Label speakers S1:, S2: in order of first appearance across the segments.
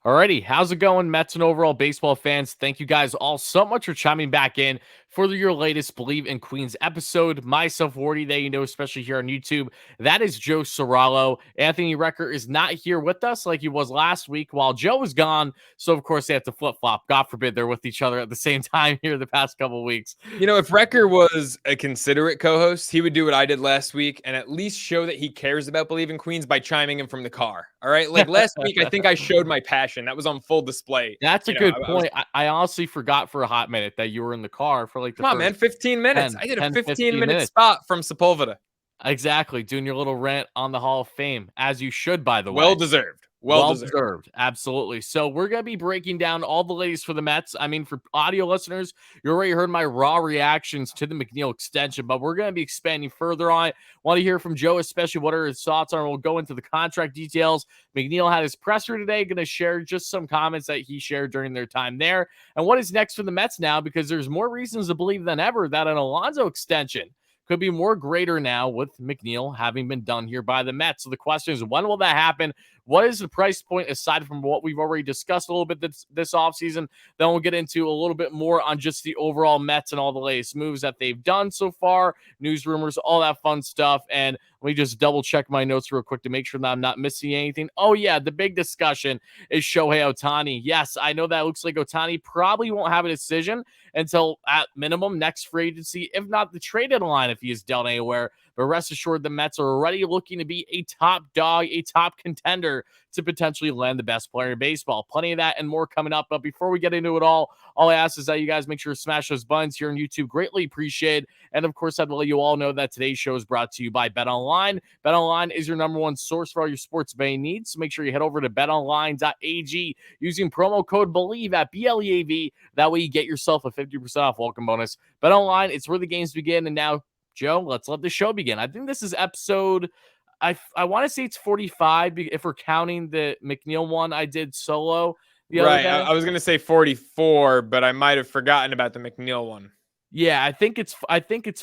S1: Alrighty, how's it going, Mets and overall baseball fans? Thank you guys all so much for chiming back in for your latest Believe in Queens episode. Myself, Wardy, that you know, especially here on YouTube. That is Joe Sorallo. Anthony Recker is not here with us like he was last week while Joe was gone. So, of course, they have to flip-flop. God forbid they're with each other at the same time here the past couple of weeks.
S2: You know, if Recker was a considerate co-host, he would do what I did last week and at least show that he cares about Believe in Queens by chiming in from the car. All right? Like last week, I think I showed my passion. That was on full display.
S1: That's a good point. I honestly forgot for a hot minute that you were in the car for like the
S2: Come on, man, 15 minutes. I did a 15-minute spot from Sepulveda.
S1: Exactly, doing your little rant on the Hall of Fame, as you should, by the way.
S2: Well deserved. Well deserved.
S1: Absolutely. So we're going to be breaking down all the latest for the Mets. I mean, for audio listeners, you already heard my raw reactions to the McNeil extension, but we're going to be expanding further on it. Want to hear from Joe, especially what are his thoughts on. We'll go into the contract details. McNeil had his presser today, going to share just some comments that he shared during their time there. And what is next for the Mets now? Because there's more reasons to believe than ever that an Alonso extension could be more greater now with McNeil having been done here by the Mets. So the question is, when will that happen? What is the price point aside from what we've already discussed a little bit this offseason? Then we'll get into a little bit more on just the overall Mets and all the latest moves that they've done so far, news, rumors, all that fun stuff. And let me just double check my notes real quick to make sure that I'm not missing anything. Oh, yeah, the big discussion is Shohei Otani. Yes, I know that looks like Otani probably won't have a decision until at minimum next free agency, if not the trade deadline if he is dealt anywhere. But rest assured, the Mets are already looking to be a top dog, a top contender to potentially land the best player in baseball. Plenty of that and more coming up. But before we get into it all I ask is that you guys make sure to smash those buttons here on YouTube. Greatly appreciate. And of course, I'd let you all know that today's show is brought to you by BetOnline. BetOnline is your number one source for all your sports betting needs. So make sure you head over to betonline.ag using promo code BELIEVE at BLEAV. That way you get yourself a 50% off welcome bonus. BetOnline, it's where the games begin. And now, Joe, let's let the show begin. I think this is episode, I want to say it's 45 if we're counting the McNeil one I did solo.
S2: Right. I was going to say 44, but I might have forgotten about the McNeil one.
S1: Yeah, I think it's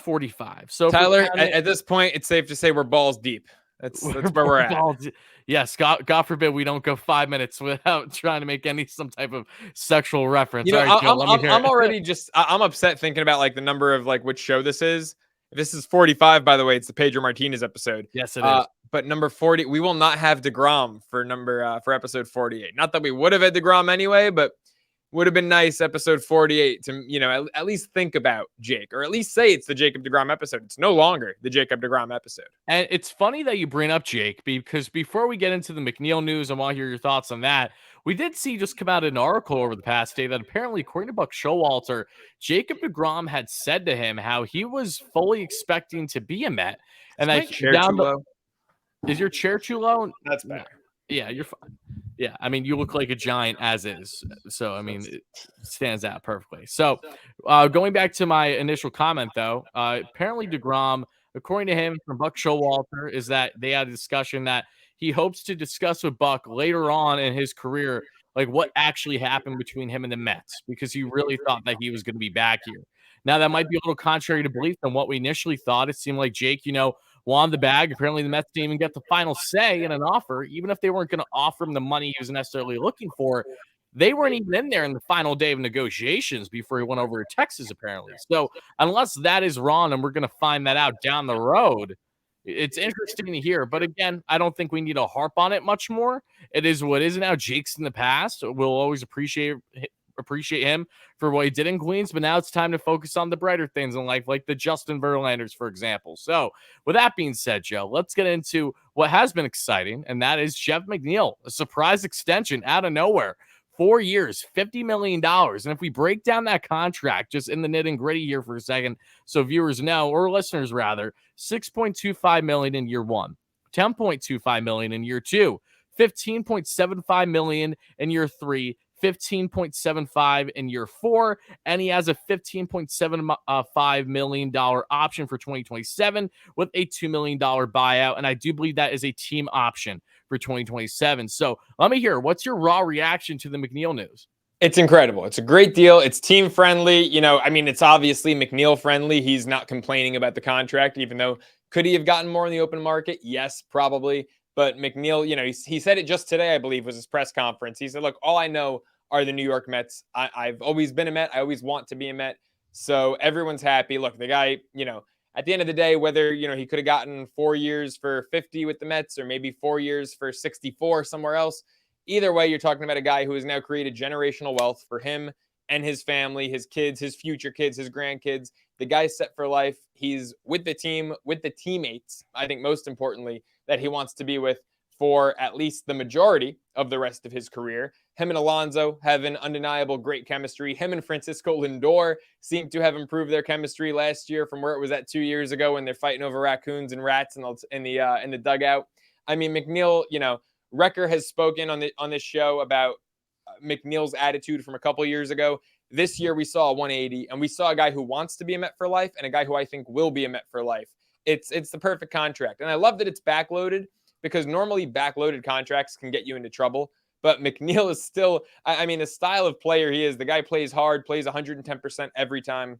S1: 45. So
S2: Tyler, at this point, it's safe to say we're balls deep. That's where we're at.
S1: Yes, God forbid we don't go 5 minutes without trying to make some type of sexual reference.
S2: You know, right, Joe, I'm already I'm upset thinking about like the number of like which show this is. This is 45, by the way. It's the Pedro Martinez episode.
S1: Yes, it is.
S2: But number 40, we will not have DeGrom for episode 48. Not that we would have had DeGrom anyway, but would have been nice episode 48 to, you know, at least think about Jake, or at least say it's the Jacob DeGrom episode. It's no longer the Jacob DeGrom episode.
S1: And it's funny that you bring up Jake, because before we get into the McNeil news, I want to hear your thoughts on that. We did see just come out an article over the past day that apparently, according to Buck Showalter, Jacob DeGrom had said to him how he was fully expecting to be a Met. And
S2: is
S1: your chair too low?
S2: That's better.
S1: Yeah, you're fine. Yeah, I mean, you look like a giant as is. So, I mean, it stands out perfectly. So, going back to my initial comment, though, apparently DeGrom, according to him from Buck Showalter, is that they had a discussion that he hopes to discuss with Buck later on in his career, like what actually happened between him and the Mets, because he really thought that he was going to be back here. Now, that might be a little contrary to belief than what we initially thought. It seemed like Jake, won the bag. Apparently, the Mets didn't even get the final say in an offer, even if they weren't going to offer him the money he was necessarily looking for. They weren't even in there in the final day of negotiations before he went over to Texas, apparently. So unless that is wrong, and we're going to find that out down the road, it's interesting to hear. But again, I don't think we need to harp on it much more. It is what is now. Jake's in the past. We'll always appreciate him for what he did in Queens, but now it's time to focus on the brighter things in life, like the Justin Verlanders, for example. So with that being said, Joe, let's get into what has been exciting, and that is Jeff McNeil, a surprise extension out of nowhere. 4 years, $50 million. And if we break down that contract just in the nitty and gritty here for a second, so viewers know, or listeners rather, $6.25 million in year one, $10.25 million in year two, $15.75 million in year three, $15.75 in year four, and he has a $15.75 million option for 2027 with a $2 million buyout. And I do believe that is a team option for 2027. So let me hear, what's your raw reaction to the McNeil news?
S2: It's incredible. It's a great deal. It's team friendly. It's obviously McNeil friendly. He's not complaining about the contract, even though could he have gotten more in the open market? Yes, probably. But McNeil, he said it just today, I believe, was his press conference. He said, look, all I know are the New York Mets. I've always been a Met. I always want to be a Met. So everyone's happy. Look, the guy, at the end of the day, whether, he could have gotten 4 years for 50 with the Mets or maybe 4 years for 64 somewhere else. Either way, you're talking about a guy who has now created generational wealth for him and his family, his kids, his future kids, his grandkids. The guy's set for life. He's with the team, with the teammates, I think most importantly, that he wants to be with for at least the majority of the rest of his career. Him and Alonso have an undeniable great chemistry. Him and Francisco Lindor seem to have improved their chemistry last year from where it was at 2 years ago when they're fighting over raccoons and rats in the dugout. I mean, McNeil, Wrecker has spoken on this show about McNeil's attitude from a couple years ago. This year we saw a 180, and we saw a guy who wants to be a Met for life and a guy who I think will be a Met for life. It's the perfect contract. And I love that it's backloaded, because normally backloaded contracts can get you into trouble. But McNeil is still, the style of player he is, the guy plays hard, plays 110% every time.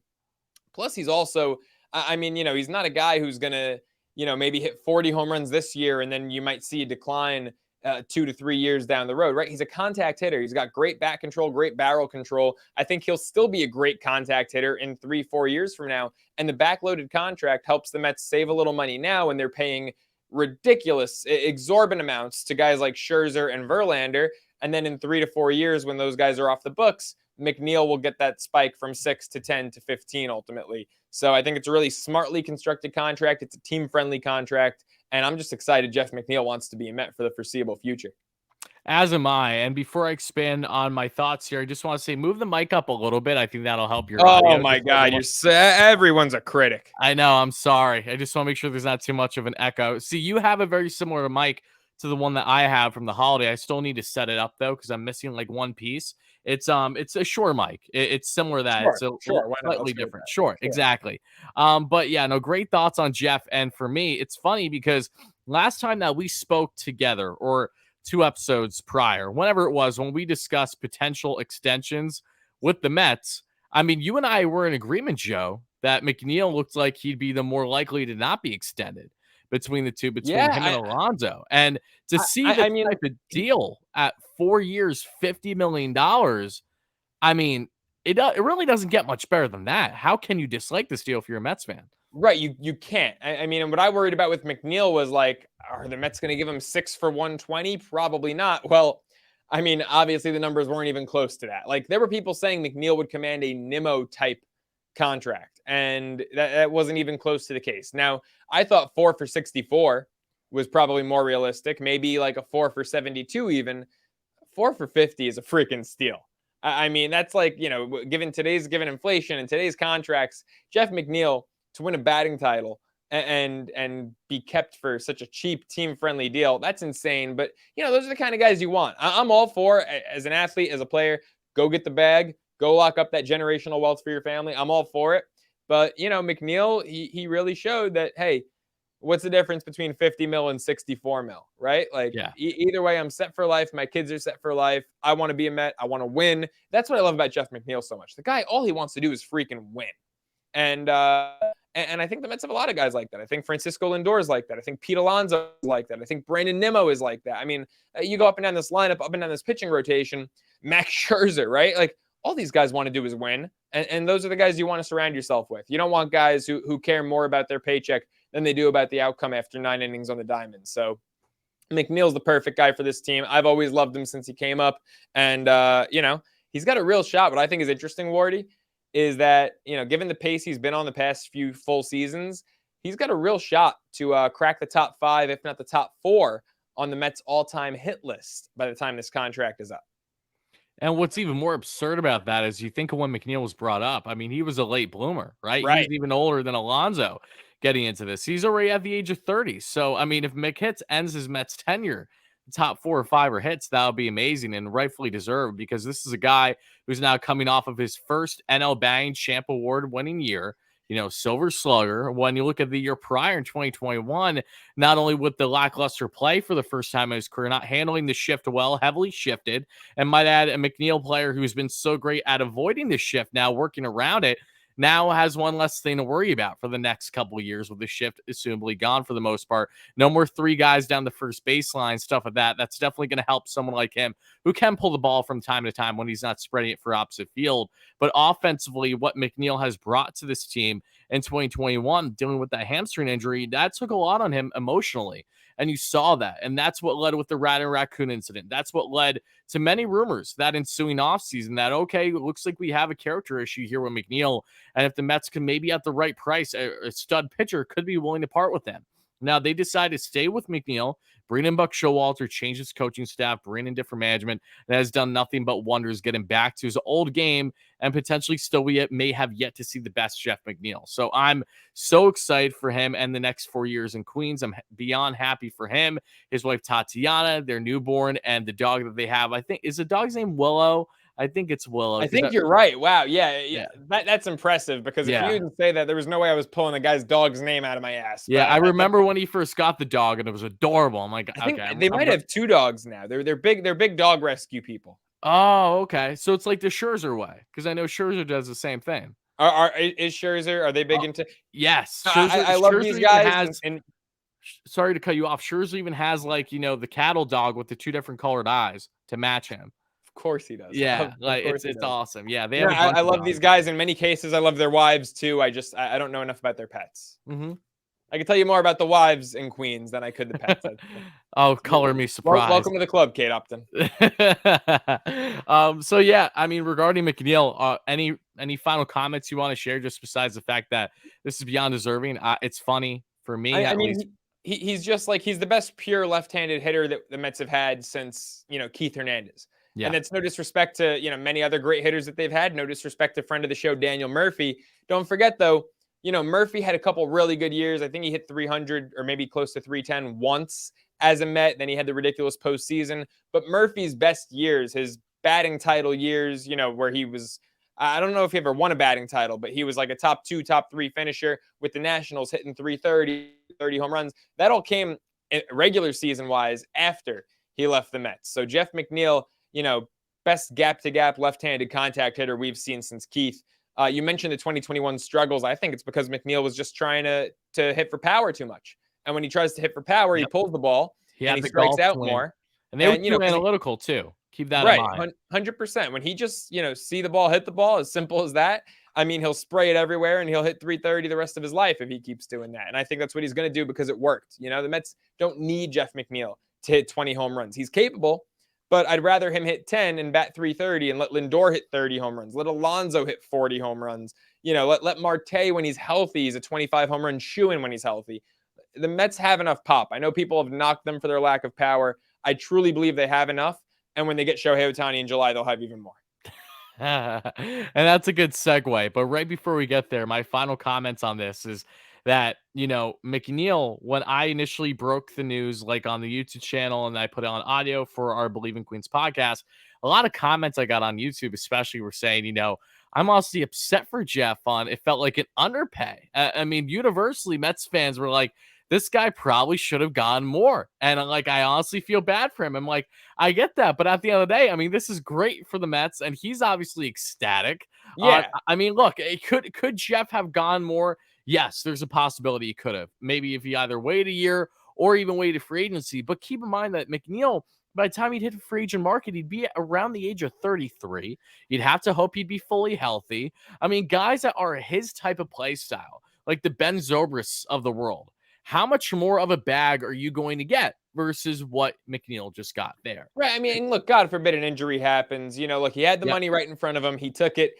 S2: Plus, he's also, he's not a guy who's going to, maybe hit 40 home runs this year, and then you might see a decline 2 to 3 years down the road, right? He's a contact hitter. He's got great bat control, great barrel control. I think he'll still be a great contact hitter in 3-4 years from now. And the backloaded contract helps the Mets save a little money now when they're paying ridiculous, exorbitant amounts to guys like Scherzer and Verlander. And then in 3 to 4 years, when those guys are off the books, McNeil will get that spike from 6 to 10 to 15 ultimately. So I think it's a really smartly constructed contract. It's a team-friendly contract. And I'm just excited Jeff McNeil wants to be a Met for the foreseeable future.
S1: As am I. And before I expand on my thoughts here, I just want to say, move the mic up a little bit. I think that'll help your audio.
S2: Oh my God, everyone's a critic.
S1: I know. I'm sorry. I just want to make sure there's not too much of an echo. See, you have a very similar mic to the one that I have from the holiday. I still need to set it up though, because I'm missing like one piece. It's a Shure mic. It's similar to that. It's slightly different. Sure, exactly. But yeah, no, great thoughts on Jeff. And for me, it's funny because last time that we spoke together, or 2 episodes prior, whenever it was, when we discussed potential extensions with the Mets, you and I were in agreement, Joe, that McNeil looked like he'd be the more likely to not be extended between the two, him and Alonso. And to see the type of deal at 4 years, $50 million, it really doesn't get much better than that. How can you dislike this deal if you're a Mets fan?
S2: Right, you can't. And what I worried about with McNeil was like, are the Mets going to give him 6 for 120? Probably not. Well, obviously the numbers weren't even close to that. Like, there were people saying McNeil would command a Nimmo type contract, and that wasn't even close to the case. Now, I thought 4 for 64 was probably more realistic, maybe like a 4 for 72 even. 4 for 50 is a freaking steal. That's like, given inflation and today's contracts, Jeff McNeil to win a batting title and be kept for such a cheap team-friendly deal, that's insane. But, those are the kind of guys you want. I'm all for, as an athlete, as a player, go get the bag, go lock up that generational wealth for your family. I'm all for it. But, McNeil, he really showed that, hey, what's the difference between 50 mil and 64 mil, right? Like, either way, I'm set for life. My kids are set for life. I want to be a Met. I want to win. That's what I love about Jeff McNeil so much. The guy, all he wants to do is freaking win. And I think the Mets have a lot of guys like that. I think Francisco Lindor is like that. I think Pete Alonso is like that. I think Brandon Nimmo is like that. You go up and down this lineup, up and down this pitching rotation, Max Scherzer, right? Like, all these guys want to do is win. And those are the guys you want to surround yourself with. You don't want guys who care more about their paycheck than they do about the outcome after 9 innings on the diamond. So McNeil's the perfect guy for this team. I've always loved him since he came up. And, he's got a real shot. What I think is interesting, Wardy, is that, given the pace he's been on the past few full seasons, he's got a real shot to crack the top 5, if not the top 4, on the Mets all-time hit list by the time this contract is up.
S1: And what's even more absurd about that is you think of when McNeil was brought up. He was a late bloomer, right? He was even older than Alonso getting into this. He's already at the age of 30. So, if McHits ends his Mets tenure, the top 4 or 5 are hits, that would be amazing and rightfully deserved, because this is a guy who's now coming off of his first NL Batting Champ Award winning year. Silver Slugger. When you look at the year prior in 2021, not only with the lackluster play for the first time in his career, not handling the shift well, heavily shifted, and might add a McNeil player who's been so great at avoiding the shift, now working around it. now has one less thing to worry about for the next couple of years with the shift assumably gone for the most part. No more 3 guys down the first baseline, stuff like that. That's definitely going to help someone like him who can pull the ball from time to time when he's not spreading it for opposite field. But offensively, what McNeil has brought to this team in 2021, dealing with that hamstring injury, that took a lot on him emotionally. And you saw that. And that's what led with the Rat and Raccoon incident. That's what led to many rumors that ensuing offseason that, okay, it looks like we have a character issue here with McNeil. And if the Mets can maybe at the right price, a stud pitcher could be willing to part with them. Now, they decided to stay with McNeil, bring in Buck Showalter, change his coaching staff, bring in different management. That has done nothing but wonders, getting back to his old game, and potentially still we may have yet to see the best Jeff McNeil. So I'm so excited for him and the next 4 years in Queens. I'm beyond happy for him, his wife Tatiana, their newborn, and the dog that they have. I think, is the dog's name Willow? I think it's Willow.
S2: I think you're right. Wow. Yeah. That's impressive, because if you didn't say that, there was no way I was pulling a guy's dog's name out of my ass.
S1: Yeah, I remember when he first got the dog and it was adorable. I'm like,
S2: I think
S1: okay,
S2: they might have 2 dogs now. They're big dog rescue people.
S1: Oh, okay. So it's like the Scherzer way, because I know Scherzer does the same thing.
S2: Is Scherzer? Are they big into?
S1: Yes,
S2: Scherzer, I love these guys. And
S1: sorry to cut you off. Scherzer even has, like, the cattle dog with the 2 different colored eyes to match him.
S2: Of course he does.
S1: Yeah, like it's awesome. Yeah, they.
S2: I love these guys. In many cases, I love their wives too. I don't know enough about their pets.
S1: Mm-hmm.
S2: I can tell you more about the wives in Queens than I could the pets.
S1: Oh, color me surprised.
S2: Welcome to the club, Kate Upton.
S1: So yeah, I mean, regarding McNeil, any final comments you want to share, just besides the fact that this is beyond deserving? It's funny for me.
S2: I mean, he's just like, he's the best pure left-handed hitter that the Mets have had since, Keith Hernandez. Yeah. And that's no disrespect to, many other great hitters that they've had. No disrespect to friend of the show, Daniel Murphy. Don't forget, though, Murphy had a couple really good years. I think he hit 300 or maybe close to 310 once as a Met. Then he had the ridiculous postseason. But Murphy's best years, his batting title years, where he was, I don't know if he ever won a batting title, but he was like a top 2, top 3 finisher with the Nationals, hitting 330, 30 home runs. That all came regular season-wise after he left the Mets. So Jeff McNeil, best gap-to-gap left-handed contact hitter we've seen since Keith. You mentioned the 2021 struggles. I think it's because McNeil was just trying to hit for power too much. And when he tries to hit for power, he pulls the ball and he strikes out more.
S1: And they were too analytical too. Keep that in mind.
S2: 100%. When he just, see the ball, hit the ball, as simple as that. I mean, he'll spray it everywhere and he'll hit 330 the rest of his life if he keeps doing that. And I think that's what he's going to do because it worked. The Mets don't need Jeff McNeil to hit 20 home runs. He's capable, but I'd rather him hit 10 and bat 330 and let Lindor hit 30 home runs. Let Alonso hit 40 home runs. Let Marte, when he's healthy, he's a 25 home run shoo-in when he's healthy. The Mets have enough pop. I know people have knocked them for their lack of power. I truly believe they have enough. And when they get Shohei Otani in July, they'll have even more.
S1: And that's a good segue. But right before we get there, my final comments on this is that, McNeil, when I initially broke the news, like on the YouTube channel, and I put it on audio for our Believe in Queens podcast, a lot of comments I got on YouTube, especially, were saying, I'm honestly upset for Jeff on, it felt like an underpay. I mean, universally, Mets fans were like, this guy probably should have gone more. And I honestly feel bad for him. I'm like, I get that. But at the end of the day, I mean, this is great for the Mets, and he's obviously ecstatic.
S2: Yeah.
S1: I mean, look, could Jeff have gone more? Yes, there's a possibility he could have. Maybe if he either waited a year or even waited free agency. But keep in mind that McNeil, by the time he'd hit the free agent market, he'd be around the age of 33. You'd have to hope he'd be fully healthy. I mean, guys that are his type of play style, like the Ben Zobrist of the world, how much more of a bag are you going to get versus what McNeil just got there?
S2: Right. I mean, look, God forbid an injury happens. Look, he had the money right in front of him. He took it.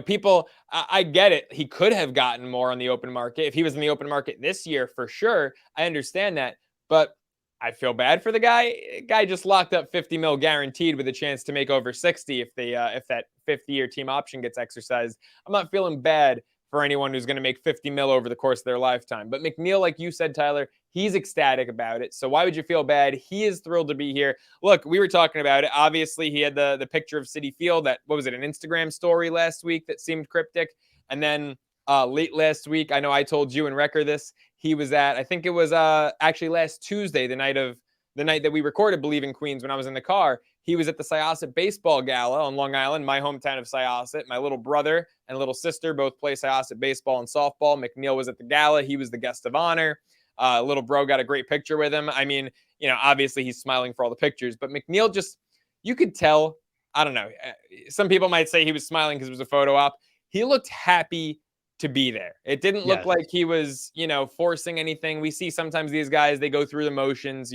S2: People, I get it. He could have gotten more on the open market. If he was in the open market this year, for sure, I understand that. But I feel bad for the guy. Guy just locked up 50 mil guaranteed with a chance to make over 60 if that 50-year team option gets exercised. I'm not feeling bad for anyone who's going to make 50 mil over the course of their lifetime. But McNeil, like you said, Tyler, he's ecstatic about it. So why would you feel bad? He is thrilled to be here. Look, we were talking about it. Obviously, he had the picture of Citi Field, that, what was it, an Instagram story last week that seemed cryptic. And then late last week, I know I told you and Wrecker this, he was at, I think it was actually last Tuesday, the night of the night that we recorded Believe in Queens when I was in the car. He was at the Syosset Baseball Gala on Long Island, my hometown of Syosset. My little brother and little sister both play Syosset baseball and softball. McNeil was at the gala. He was the guest of honor. Little bro got a great picture with him. I mean, obviously he's smiling for all the pictures, but McNeil you could tell, I don't know. Some people might say he was smiling because it was a photo op. He looked happy to be there. It didn't look like he was, forcing anything. We see sometimes these guys, they go through the motions,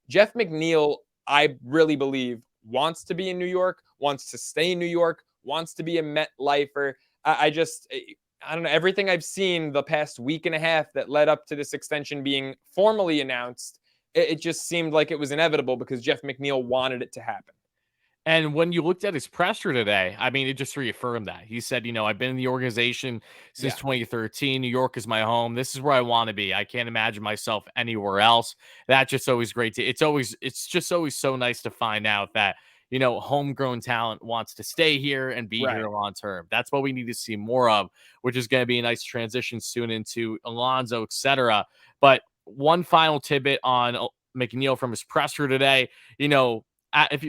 S2: Jeff McNeil, I really believe, wants to be in New York, wants to stay in New York, wants to be a Met lifer. I don't know, everything I've seen the past week and a half that led up to this extension being formally announced, it just seemed like it was inevitable because Jeff McNeil wanted it to happen.
S1: And when you looked at his presser today, I mean, it just reaffirmed that. He said, I've been in the organization since 2013. New York is my home. This is where I want to be. I can't imagine myself anywhere else. That's just always great it's just always so nice to find out that, homegrown talent wants to stay here and be here long term. That's what we need to see more of, which is going to be a nice transition soon into Alonso, etc. But one final tidbit on McNeil from his presser today,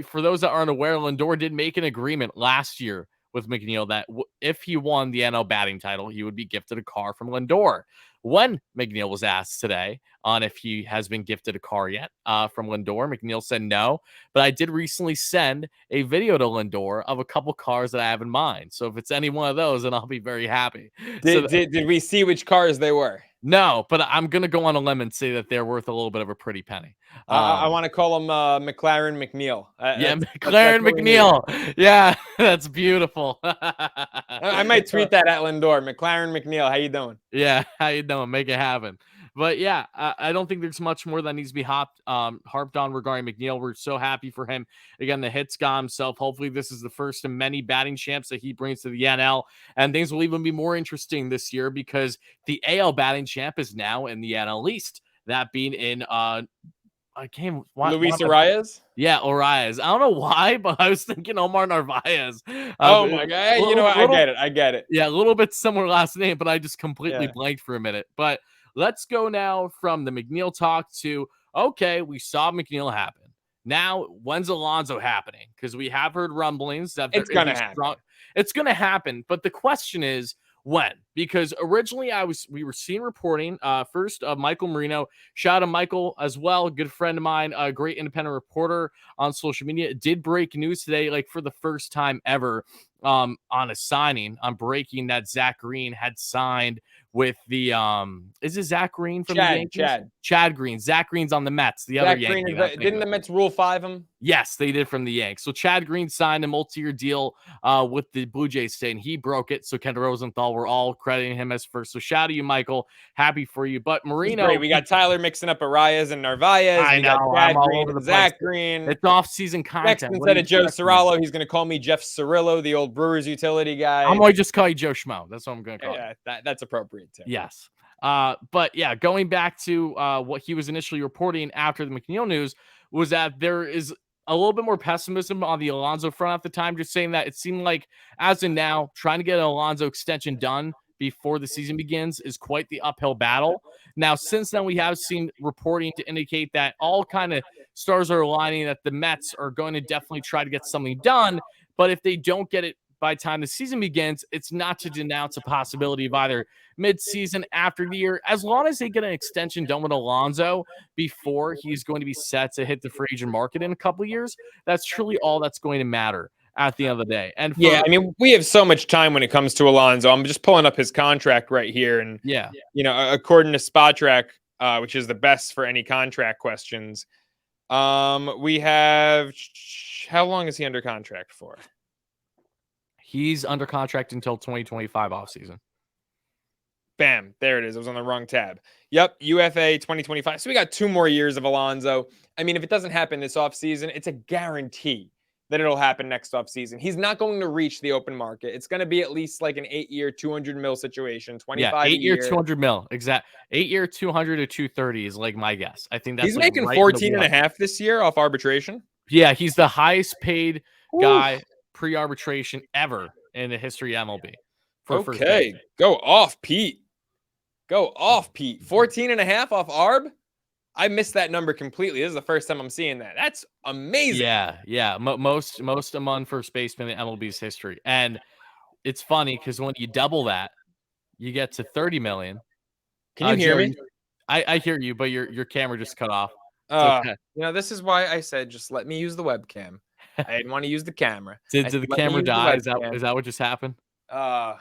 S1: for those that aren't aware, Lindor did make an agreement last year with McNeil that if he won the NL batting title, he would be gifted a car from Lindor. When McNeil was asked today on if he has been gifted a car yet from Lindor, McNeil said no. But I did recently send a video to Lindor of a couple cars that I have in mind. So if it's any one of those, then I'll be very happy.
S2: Did we see which cars they were?
S1: No, but I'm going to go on a limb and say that they're worth a little bit of a pretty penny.
S2: I want to call him McLaren McNeil.
S1: McLaren McNeil. Yeah, that's beautiful.
S2: I might tweet that at Lindor. McLaren McNeil, how you doing?
S1: Yeah, how you doing? Make it happen. But yeah, I don't think there's much more that needs to be harped on regarding McNeil. We're so happy for him. Again, the hits guy himself. Hopefully, this is the first of many batting champs that he brings to the NL. And things will even be more interesting this year because the AL batting champ is now in the NL East. That being in
S2: Luis Arias?
S1: Yeah, Arias. I don't know why, but I was thinking Omar Narvaez.
S2: Oh my God. I get it.
S1: Yeah, a little bit similar last name, but I just completely blanked for a minute. But let's go now from the McNeil talk to, okay, we saw McNeil happen. Now, when's Alonso happening? Because we have heard rumblings that
S2: it's going to happen.
S1: It's going to happen. But the question is, when? Because originally we were seeing reporting first of Michael Marino. Shout out to Michael as well, a good friend of mine, a great independent reporter on social media. Did break news today, like for the first time ever, on a signing. I'm breaking that Zach Green had signed with the is it Zach Green from the Yankees? Chad Green. Zach Green's on the Mets. The other Yankee.
S2: Didn't the Mets Rule 5 him?
S1: Yes, they did from the Yanks. So Chad Green signed a multi-year deal with the Blue Jays today, and he broke it. So Ken Rosenthal, we're all crediting him as first. So shout out to you, Michael. Happy for you. But Marino,
S2: we got Tyler mixing up Arias and Narvaez.
S1: I know.
S2: Chad Green and Zach Green.
S1: It's off-season content.
S2: Next, instead of Joe Cirillo, he's going to call me Jeff Cirillo, the old Brewers utility guy.
S1: I'm going to just call you Joe Schmo. That's what I'm going to call you.
S2: That's appropriate too.
S1: Yes. But yeah, going back to what he was initially reporting after the McNeil news was that there is a little bit more pessimism on the Alonso front at the time, just saying that it seemed like as of now, trying to get an Alonso extension done before the season begins is quite the uphill battle. Now, since then, we have seen reporting to indicate that all kind of stars are aligning that the Mets are going to definitely try to get something done. But if they don't get it by the time the season begins, it's not to denounce a possibility of either mid-season, after the year, as long as they get an extension done with Alonso before he's going to be set to hit the free agent market in a couple of years. That's truly all that's going to matter at the end of the day. And
S2: I mean, we have so much time when it comes to Alonso. I'm just pulling up his contract right here, and according to Spotrac, which is the best for any contract questions, we have, how long is he under contract for?
S1: He's under contract until 2025 offseason.
S2: Bam, there it is. It was on the wrong tab. Yep, UFA 2025. So we got 2 more years of Alonso. I mean, if it doesn't happen this offseason, it's a guarantee that it'll happen next offseason. He's not going to reach the open market. It's going to be at least like an 8-year, 200 mil situation. 25
S1: 8-year, 200 mil. Exact. 8-year, 200 to 230 is like my guess. I think that's
S2: he's making 14 and a half this year off arbitration.
S1: Yeah, he's the highest paid guy pre-arbitration ever in the history of MLB.
S2: Okay, go off, Pete. 14 and a half off arb. I missed that number completely. This is the first time I'm seeing that. That's amazing.
S1: Yeah. Most among first baseman in MLB's history. And it's funny because when you double that, you get to 30 million.
S2: Can you hear
S1: Joe,
S2: me?
S1: I hear you, but your camera just cut off. It's okay.
S2: This is why I said just let me use the webcam. I didn't want to use the camera.
S1: Did the camera die? Is that what just happened?
S2: I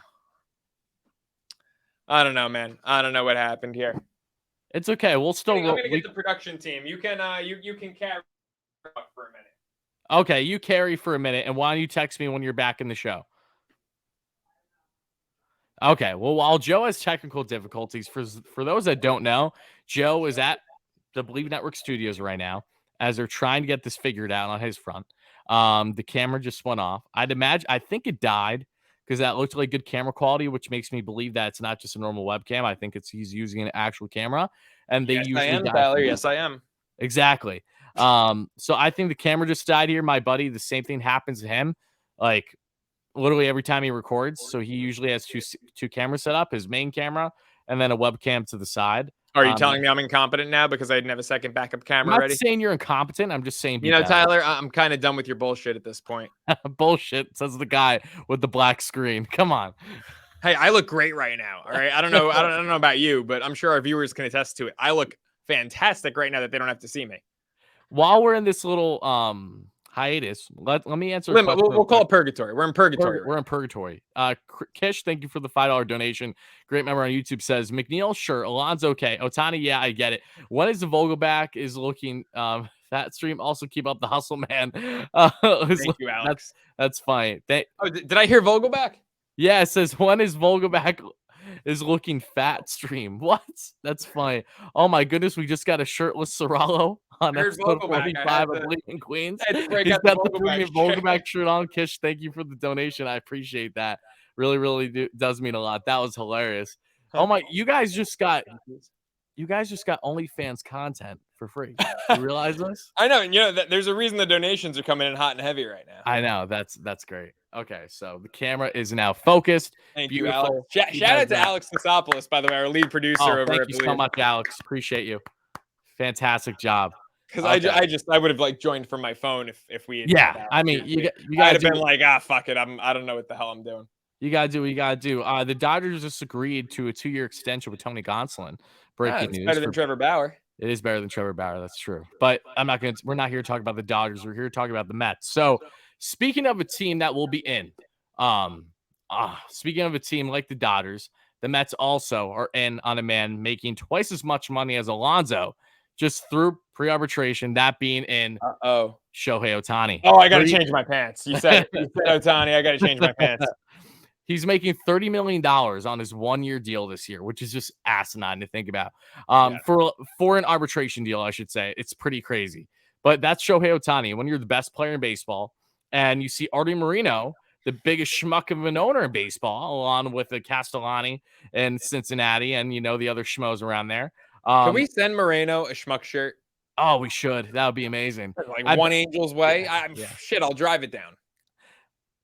S2: don't know, man. I don't know what happened here.
S1: It's okay. We'll still.
S2: I'm gonna get the production team. You can carry for a minute.
S1: Okay, you carry for a minute, and why don't you text me when you're back in the show? Okay. Well, while Joe has technical difficulties, for those that don't know, Joe is at the Believe Network Studios right now as they're trying to get this figured out on his front. The camera just went off. I think it died because that looked like good camera quality, which makes me believe that it's not just a normal webcam. I think he's using an actual camera, and they usually
S2: I am, Tyler. Yes, I am.
S1: Exactly. So I think the camera just died here. My buddy, the same thing happens to him. Like literally every time he records. So he usually has two cameras set up, his main camera and then a webcam to the side.
S2: Are you telling me I'm incompetent now because I didn't have a second backup camera ready?
S1: I'm not saying you're incompetent. I'm just saying,
S2: Tyler, I'm kind of done with your bullshit at this point.
S1: Bullshit, says the guy with the black screen. Come on.
S2: Hey, I look great right now. All right. I don't know about you, but I'm sure our viewers can attest to it. I look fantastic right now that they don't have to see me.
S1: While we're in this little hiatus, let me answer.
S2: We'll call it purgatory. We're in purgatory.
S1: We're in purgatory. Kish, thank you for the $5 donation. Great member on YouTube says McNeil, sure. Alonso, okay. Otani, yeah, I get it. When is the Vogelback is looking fat stream? Also keep up the hustle, man.
S2: Thank you, Alex.
S1: That's fine.
S2: Did I hear Vogelback?
S1: Yeah, it says when is Vogelback is looking fat stream. What? That's funny. Oh my goodness, we just got a shirtless Soralo on episode 45 of Bleeding Queens. He's got the Vogelback shirt on. Kish, thank you for the donation. I appreciate that. Really does mean a lot. That was hilarious. Oh my, you guys just got OnlyFans content for free. You realize this?
S2: I know, and there's a reason the donations are coming in hot and heavy right now.
S1: I know, that's great. Okay, so the camera is now focused.
S2: Thank you, Alex. Shout out to Alex Nisopoulos, by the way, our lead producer.
S1: Thank you so much, Alex. Appreciate you. Fantastic job.
S2: Because I would have joined from my phone if we had
S1: I mean you
S2: I'd have been like, fuck it, I don't know what the hell I'm doing.
S1: You gotta do what you gotta do. The Dodgers just agreed to a 2-year extension with Tony Gonsolin. Breaking news.
S2: Better than Trevor Bauer.
S1: It is better than Trevor Bauer. That's true. But we're not here to talk about the Dodgers. We're here to talk about the Mets. So speaking of a team that will be in, speaking of a team like the Dodgers, the Mets also are in on a man making twice as much money as Alonso, just through pre-arbitration, that being in Shohei Otani.
S2: Oh, I got to change my pants. You said Otani. I got to change my pants.
S1: He's making $30 million on his 1-year deal this year, which is just asinine to think about. For an arbitration deal, I should say. It's pretty crazy. But that's Shohei Otani. When you're the best player in baseball, and you see Artie Moreno, the biggest schmuck of an owner in baseball, along with the Castellani and Cincinnati and, the other schmoes around there.
S2: Can we send Moreno a schmuck shirt?
S1: Oh, we should. That would be amazing.
S2: Like one Angel's way. Shit, I'll drive it down.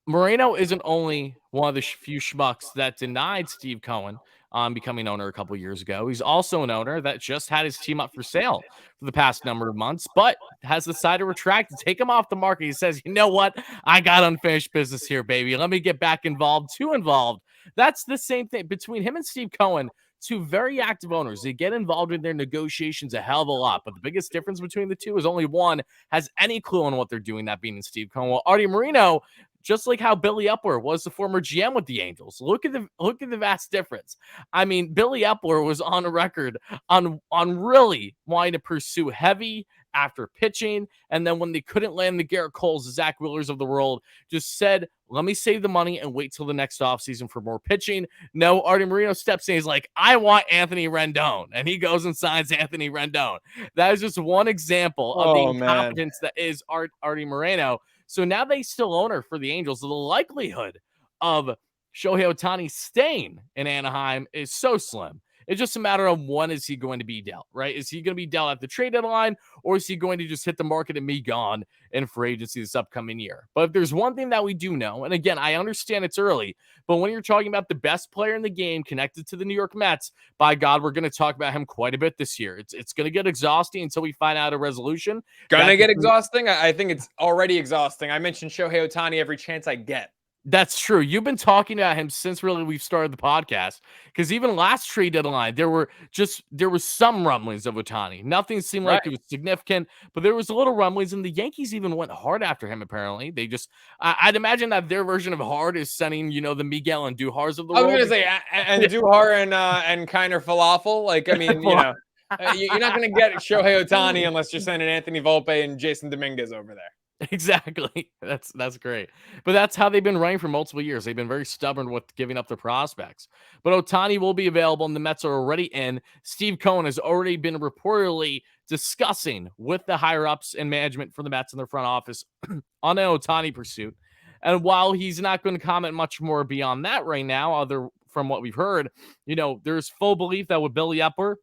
S1: Moreno isn't only one of the few schmucks that denied Steve Cohen on becoming owner a couple years ago. He's also an owner that just had his team up for sale for the past number of months, but has decided to retract and take him off the market. He says, you know what? I got unfinished business here, baby. Let me get back involved. Too involved. That's the same thing between him and Steve Cohen. Two very active owners. They get involved in their negotiations a hell of a lot, but the biggest difference between the two is only one has any clue on what they're doing, that being Steve Cohen. Well, Artie Moreno, just like how Billy Epler was the former GM with the Angels. Look at the vast difference. I mean, Billy Epler was on a record on really wanting to pursue heavy after pitching, and then when they couldn't land the Garrett Coles, the Zach Wheelers of the world, just said, let me save the money and wait till the next offseason for more pitching. No, Artie Moreno steps in. He's like, I want Anthony Rendon. And he goes and signs Anthony Rendon. That is just one example of the incompetence that is Artie Moreno. So now they still owner for the Angels. The likelihood of Shohei Otani staying in Anaheim is so slim. It's just a matter of when is he going to be dealt, right? Is he going to be dealt at the trade deadline, or is he going to just hit the market and be gone in free agency this upcoming year? But if there's one thing that we do know, and again, I understand it's early, but when you're talking about the best player in the game connected to the New York Mets, by God, we're going to talk about him quite a bit this year. It's going to get exhausting until we find out a resolution.
S2: Gonna get exhausting? I think it's already exhausting. I mentioned Shohei Otani every chance I get.
S1: That's true. You've been talking about him since really we've started the podcast, because even last trade deadline, there was some rumblings of Ohtani. Nothing seemed like it was significant, but there was a little rumblings, and the Yankees even went hard after him. Apparently, they just I'd imagine that their version of hard is sending the Miguel and Duhars of the world.
S2: I was gonna say and Duhar and Kiner Falafel. Like, I mean, you're not gonna get Shohei Otani unless you're sending Anthony Volpe and Jason Dominguez over there.
S1: Exactly. That's great. But that's how they've been running for multiple years. They've been very stubborn with giving up their prospects. But Ohtani will be available, and the Mets are already in. Steve Cohen has already been reportedly discussing with the higher-ups and management for the Mets in their front office on an Ohtani pursuit. And while he's not going to comment much more beyond that right now, other from what we've heard, there's full belief that with Billy Epler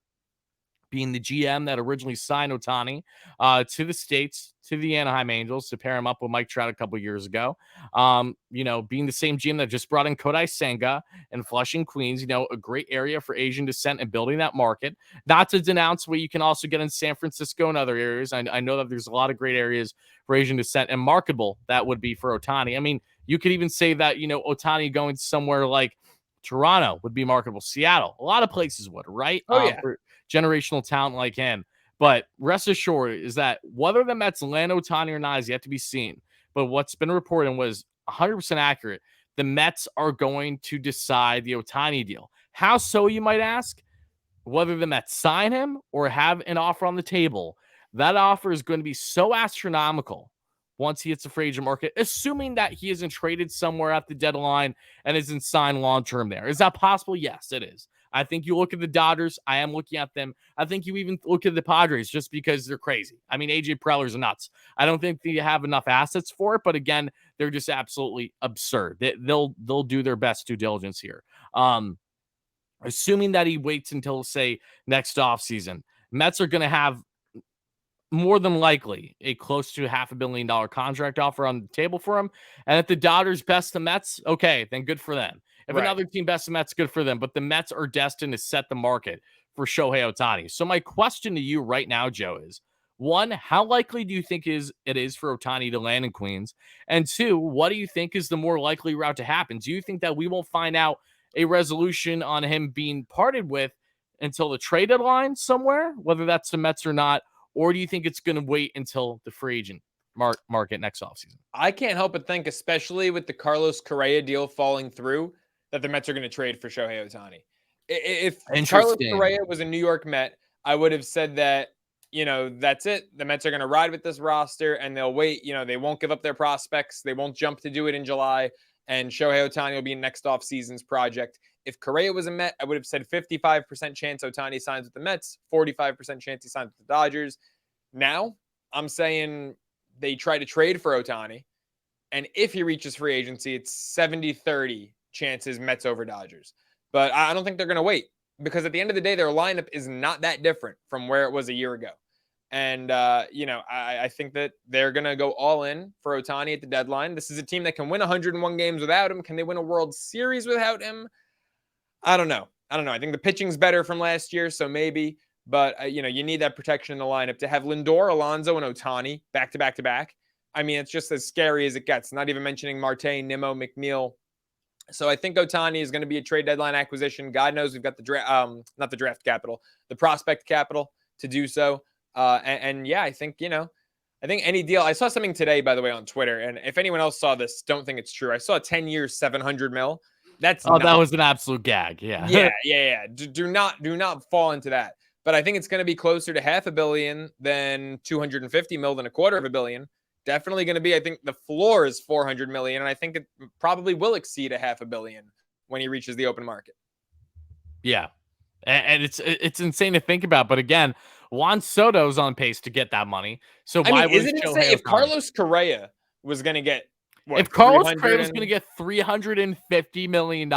S1: being the GM that originally signed Ohtani to the States, to the Anaheim Angels, to pair him up with Mike Trout a couple years ago. Being the same GM that just brought in Kodai Senga and Flushing, Queens, a great area for Asian descent and building that market. Not to denounce what you can also get in San Francisco and other areas. I know that there's a lot of great areas for Asian descent, and marketable that would be for Ohtani. I mean, you could even say that, Ohtani going somewhere like Toronto would be marketable. Seattle, a lot of places would, right? For generational talent like him. But rest assured is that whether the Mets land Ohtani or not is yet to be seen. But what's been reported was 100% accurate. The Mets are going to decide the Ohtani deal. How so, you might ask? Whether the Mets sign him or have an offer on the table, that offer is going to be so astronomical once he hits the free agent market, assuming that he isn't traded somewhere at the deadline and isn't signed long-term there. Is that possible? Yes, it is. I think you look at the Dodgers. I am looking at them. I think you even look at the Padres just because they're crazy. I mean, AJ Preller's nuts. I don't think they have enough assets for it, but again, they're just absolutely absurd. They'll do their best due diligence here. Assuming that he waits until, say, next offseason, Mets are going to have more than likely a close to $500 million contract offer on the table for him. And if the Dodgers best the Mets, okay, then good for them. If another team bests the Mets, good for them. But the Mets are destined to set the market for Shohei Otani. So my question to you right now, Joe, is, one, how likely do you think it is for Otani to land in Queens? And two, what do you think is the more likely route to happen? Do you think that we won't find out a resolution on him being parted with until the trade deadline somewhere, whether that's the Mets or not? Or do you think it's going to wait until the free agent market next offseason?
S2: I can't help but think, especially with the Carlos Correa deal falling through, that the Mets are going to trade for Shohei Otani. If Carlos Correa was a New York Met, I would have said that, that's it. The Mets are going to ride with this roster and they'll wait. They won't give up their prospects. They won't jump to do it in July. And Shohei Otani will be next offseason's project. If Correa was a Met, I would have said 55% chance Otani signs with the Mets, 45% chance he signs with the Dodgers. Now, I'm saying they try to trade for Otani. And if he reaches free agency, it's 70-30 chances Mets over Dodgers. But I don't think they're going to wait, because at the end of the day, their lineup is not that different from where it was a year ago. And, I think that they're going to go all in for Otani at the deadline. This is a team that can win 101 games without him. Can they win a World Series without him? I don't know. I think the pitching's better from last year, so maybe. But, you need that protection in the lineup. To have Lindor, Alonso, and Ohtani back-to-back. I mean, it's just as scary as it gets. Not even mentioning Marte, Nimmo, McNeil. So I think Ohtani is going to be a trade deadline acquisition. God knows we've got the not the draft capital, the prospect capital to do so. Yeah, I think, any deal. I saw something today, by the way, on Twitter. And if anyone else saw this, don't think it's true. I saw 10 years, $700 million. That
S1: was an absolute gag. Yeah.
S2: Yeah. Do not fall into that. But I think it's going to be closer to $500 million than $250 million than $250 million. Definitely going to be, I think the floor is $400 million. And I think it probably will exceed $500 million when he reaches the open market.
S1: Yeah. And it's insane to think about. But again, Juan Soto's on pace to get that money. So why would
S2: isn't it insane if Carlos Correa was going to get
S1: if Carlos Correa was going to get $350 million,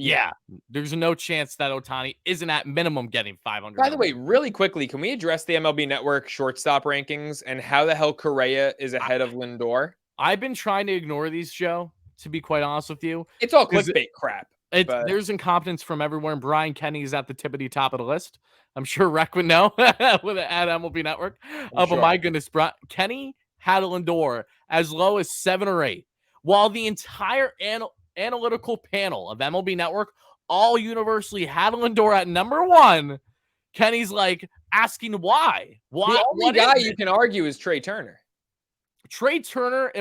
S1: Yeah. There's no chance that Ohtani isn't at minimum getting 500.
S2: By the way, really quickly, can we address the MLB Network shortstop rankings and how the hell Correa is ahead of Lindor?
S1: I've been trying to ignore these, Joe, to be quite honest with you.
S2: It's all clickbait crap.
S1: There's incompetence from everywhere, and Brian Kenny is at the top of the list. I'm sure Rec would know with at MLB Network. But my goodness, Kenny had Lindor as low as 7 or 8, while the entire analytical panel of MLB Network all universally had Lindor at number 1. Kenny's like asking why.
S2: The only guy you can argue is Trey Turner.
S1: Trey Turner,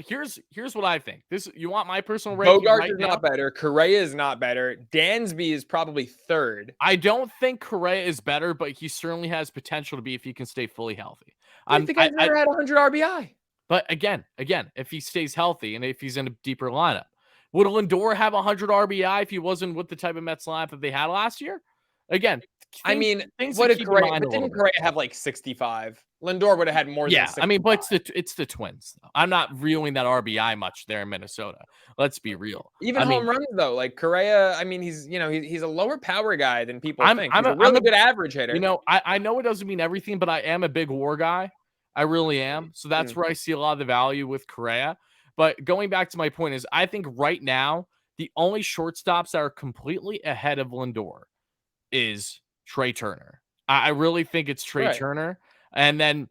S1: here's what I think. You want my personal ranking?
S2: Bogart is not better. Correa is not better. Dansby is probably 3rd.
S1: I don't think Correa is better, but he certainly has potential to be if he can stay fully healthy.
S2: I think I've never had 100 RBI.
S1: But again, if he stays healthy and if he's in a deeper lineup, would Lindor have 100 RBI if he wasn't with the type of Mets lineup that they had last year? Again,
S2: what did Correa? Didn't Correa have like 65? Lindor would have had more than 65.
S1: I mean, but it's the Twins. I'm not viewing that RBI much there in Minnesota. Let's be real.
S2: Even home runs though, like Correa. I mean, he's a lower power guy than people think. He's a really good average hitter.
S1: I know it doesn't mean everything, but I am a big WAR guy. I really am. So that's where I see a lot of the value with Correa. But going back to my point is, I think right now the only shortstops that are completely ahead of Lindor is Trey Turner. I really think it's Trey Turner. And then,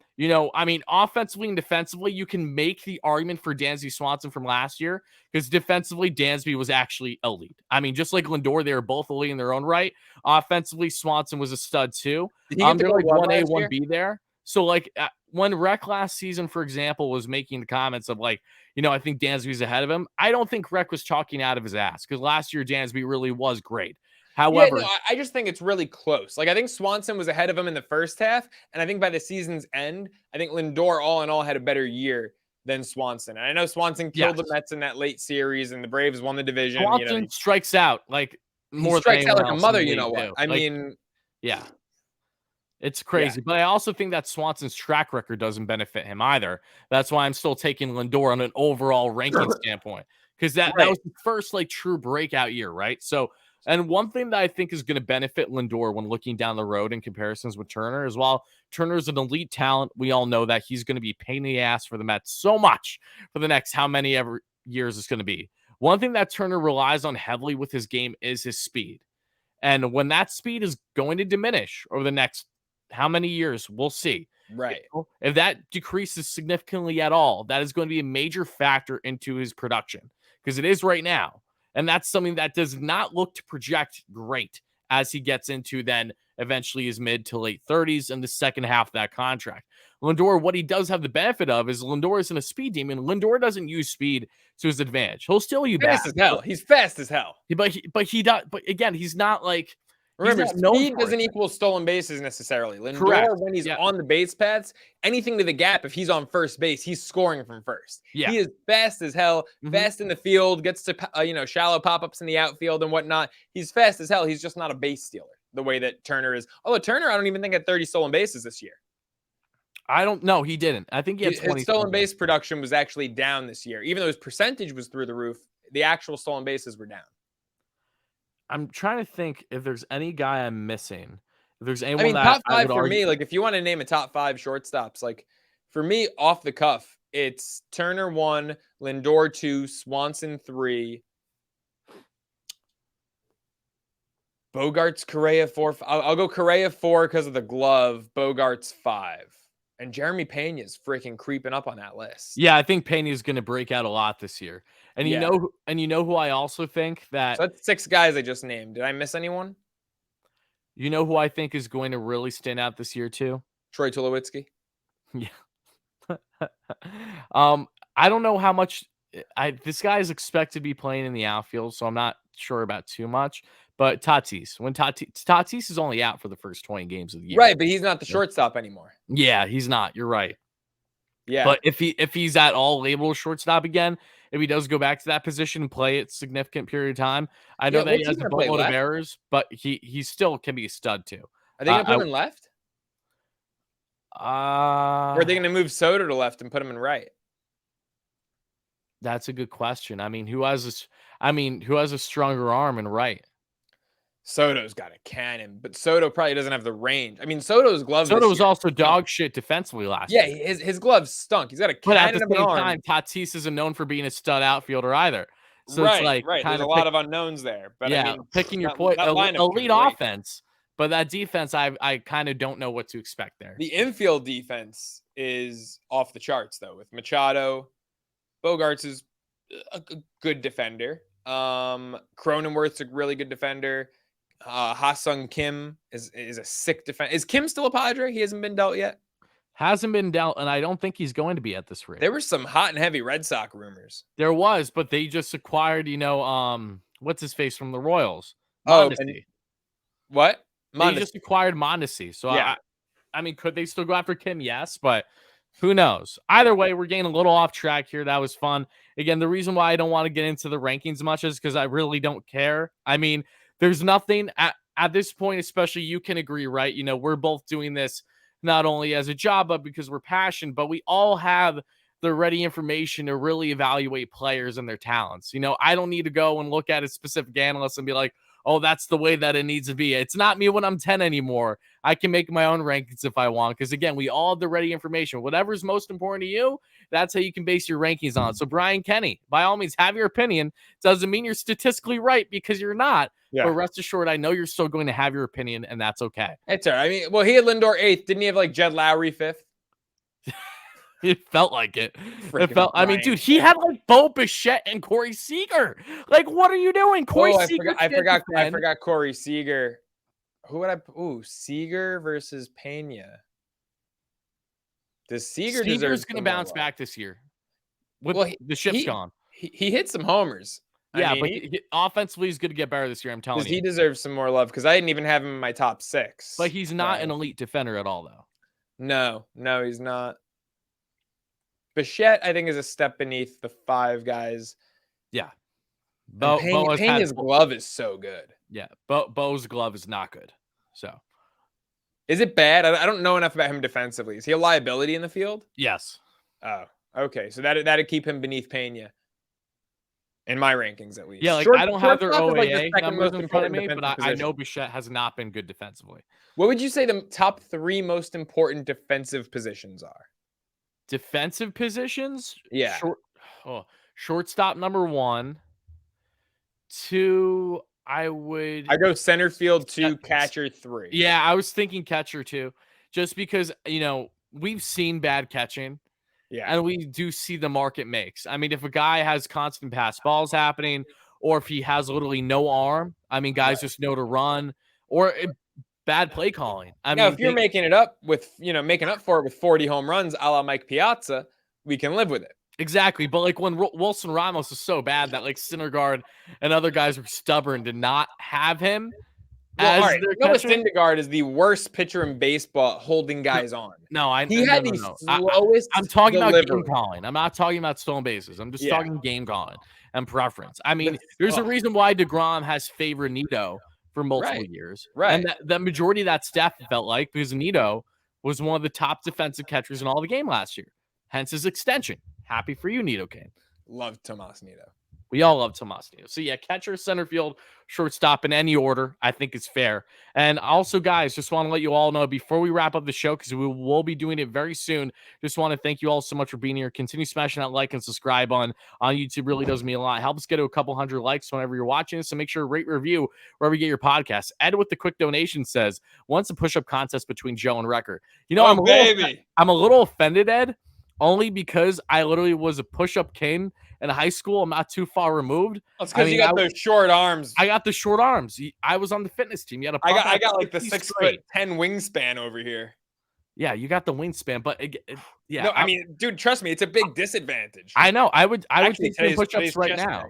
S1: offensively and defensively, you can make the argument for Dansby Swanson from last year because defensively, Dansby was actually elite. I mean, just like Lindor, they were both elite in their own right. Offensively, Swanson was a stud too. They're like 1A, 1B there. So, like, when Rec last season, for example, was making the comments of like, I think Dansby's ahead of him, I don't think Rec was talking out of his ass because last year Dansby really was great. However,
S2: I just think it's really close. Like, I think Swanson was ahead of him in the first half, and I think by the season's end, I think Lindor, all in all, had a better year than Swanson. And I know Swanson killed the Mets in that late series, and the Braves won the division.
S1: Swanson strikes out like more.
S2: He strikes out like a mother. You know what? I mean,
S1: yeah, it's crazy. But I also think that Swanson's track record doesn't benefit him either. That's why I'm still taking Lindor on an overall ranking standpoint because that was the first like true breakout year, right? So. And one thing that I think is going to benefit Lindor when looking down the road in comparisons with Turner is while Turner's an elite talent, we all know that he's going to be pain in the ass for the Mets so much for the next how many ever years it's going to be. One thing that Turner relies on heavily with his game is his speed. And when that speed is going to diminish over the next how many years, we'll see.
S2: Right.
S1: If that decreases significantly at all, that is going to be a major factor into his production because it is right now. And that's something that does not look to project great as he gets into then eventually his mid to late 30s and the second half of that contract. Lindor, what he does have the benefit of is Lindor isn't a speed demon. Lindor doesn't use speed to his advantage. He'll steal you back.
S2: Fast as hell. He's fast as hell.
S1: But again, he's not like.
S2: Remember, speed doesn't equal stolen bases necessarily. Lindor, when he's on the base paths, anything to the gap, if he's on first base, he's scoring from first. Yeah. He is fast as hell, fast in the field, gets to shallow pop-ups in the outfield and whatnot. He's fast as hell. He's just not a base stealer the way that Turner is. Although Turner, I don't even think had 30 stolen bases this year.
S1: I don't know. He didn't. I think he had 20.
S2: His stolen base production was actually down this year. Even though his percentage was through the roof, the actual stolen bases were down.
S1: I'm trying to think if there's any guy I'm missing. If there's anyone
S2: top 5 for me, like if you want to name a top 5 shortstops, like for me off the cuff, it's Turner 1, Lindor 2, Swanson 3, Bogarts, Correa 4. I'll go Correa 4 because of the glove, Bogarts 5. And Jeremy Pena's freaking creeping up on that list.
S1: Yeah, I think Pena is going to break out a lot this year. And you know who I also think that.
S2: So that's 6 guys I just named. Did I miss anyone?
S1: You know who I think is going to really stand out this year too?
S2: Troy Tulowitzki.
S1: Yeah. I don't know how much this guy is expected to be playing in the outfield, so I'm not sure about too much. But Tatis, when Tatis is only out for the first 20 games of the year.
S2: Right, but he's not the shortstop anymore.
S1: Yeah, he's not. You're right.
S2: Yeah.
S1: But if he's at all labeled shortstop again, if he does go back to that position and play it a significant period of time, I know that he has a boatload of errors, but he still can be a stud too.
S2: Are they going to put him in left? Or are they going to move Soto to left and put him in right?
S1: That's a good question. I mean, who has this? I mean, who has a stronger arm and right?
S2: Soto's got a cannon, but Soto probably doesn't have the range. I mean, Soto's glove
S1: Soto
S2: this
S1: was
S2: year
S1: also
S2: stunk.
S1: dog shit defensively last
S2: Yeah,
S1: year.
S2: his gloves stunk. He's got a
S1: But at the
S2: cannon of an
S1: same
S2: arm.
S1: time, Tatis isn't known for being a stud outfielder either. So it's
S2: Right,
S1: like
S2: right. There's
S1: kind
S2: a
S1: of
S2: lot of unknowns there, but I
S1: yeah,
S2: mean,
S1: picking your
S2: that,
S1: point.
S2: that lineup can
S1: Elite
S2: wait.
S1: offense, but that defense, I kind of don't know what to expect there.
S2: The infield defense is off the charts though. With Machado, Bogarts is a good defender. Cronenworth's a really good defender. Ha-Sung Kim is a sick defender. Is Kim still a Padre? He hasn't been dealt yet.
S1: Hasn't been dealt, and I don't think he's going to be at this rate.
S2: There were some hot and heavy Red Sox rumors.
S1: There was, but they just acquired, what's his face from the Royals?
S2: Oh,
S1: Mondesi.
S2: What?
S1: They just acquired Mondesi. So
S2: yeah.
S1: I mean, could they still go after Kim? Yes, but who knows? Either way, we're getting a little off track here. That was fun. Again, the reason why I don't want to get into the rankings much is because I really don't care. I mean, there's nothing at this point, especially you can agree, right? We're both doing this not only as a job, but because we're passionate, but we all have the ready information to really evaluate players and their talents. I don't need to go and look at a specific analyst and be like, oh, that's the way that it needs to be. It's not me when I'm 10 anymore. I can make my own rankings if I want. Because again, we all have the ready information. Whatever's most important to you, that's how you can base your rankings on. So Brian Kenny, by all means, have your opinion. Doesn't mean you're statistically right because you're not. Yeah. But rest assured, I know you're still going to have your opinion, and that's okay.
S2: It's all right. I mean, well, he had Lindor 8th. Didn't he have like Jed Lowry 5th?
S1: It felt like it. It felt. I mean, dude, he had like Bo Bichette and Corey Seager. Like, what are you doing, Corey Seager?
S2: I forgot Corey Seager. Who would I? Ooh, Seager versus Pena. Does
S1: Seager's going to bounce back this year? The ship's gone.
S2: He hit some homers.
S1: Yeah, but offensively, he's going to get better this year. I'm telling you.
S2: He deserves some more love because I didn't even have him in my top 6.
S1: But he's not an elite defender at all, though.
S2: No, he's not. Bichette, I think, is a step beneath the 5 guys.
S1: Yeah.
S2: Pena's glove is so good.
S1: Yeah, Bo's glove is not good. So,
S2: is it bad? I don't know enough about him defensively. Is he a liability in the field?
S1: Yes.
S2: Oh, okay. So that'd keep him beneath Pena. In my rankings, at least.
S1: Yeah, like I don't have their OAA numbers in front of me, but I know Bichette has not been good defensively.
S2: What would you say the top 3 most important defensive positions are?
S1: Defensive positions?
S2: Yeah.
S1: Shortstop number 1. 2, I
S2: go center field 2, catcher 3.
S1: Yeah, I was thinking catcher 2, just because we've seen bad catching.
S2: Yeah,
S1: and we do see the market makes. I mean, if a guy has constant pass balls happening, or if he has literally no arm, I mean, guys just know to run, or bad play calling. I mean,
S2: if you're making it up with, making up for it with 40 home runs, a la Mike Piazza, we can live with it.
S1: Exactly. But like when Wilson Ramos was so bad that like Syndergaard and other guys were stubborn to not have him.
S2: Well, all right. Noah Syndergaard is the worst pitcher in baseball holding guys on.
S1: No,
S2: he had the slowest.
S1: I'm talking about game calling. I'm not talking about stolen bases. I'm just talking game calling and preference. I mean, there's a reason why DeGrom has favored Nito for multiple years.
S2: Right.
S1: And the majority of that staff felt like because Nito was one of the top defensive catchers in all the game last year. Hence his extension. Happy for you, Nito Kane.
S2: Love Tomas Nito.
S1: We all love Tomas Nito. So, yeah, catcher, center field, shortstop in any order, I think is fair. And also, guys, just want to let you all know before we wrap up the show, because we will be doing it very soon, just want to thank you all so much for being here. Continue smashing that like and subscribe on YouTube. Really does mean a lot. Help us get to a couple hundred likes whenever you're watching this. So make sure to rate, review wherever you get your podcast. Ed with the quick donation says, once a push-up contest between Joe and Wrecker. I'm a little offended, Ed, only because I literally was a push-up king in high school. I'm not too far removed.
S2: That's because you got those short arms.
S1: I got the short arms. I was on the fitness team. You had
S2: I got like the 6'10" wingspan over here.
S1: Yeah, you got the wingspan, but yeah.
S2: No, I mean, dude, trust me, it's a big disadvantage.
S1: I know. I would take push-ups right now.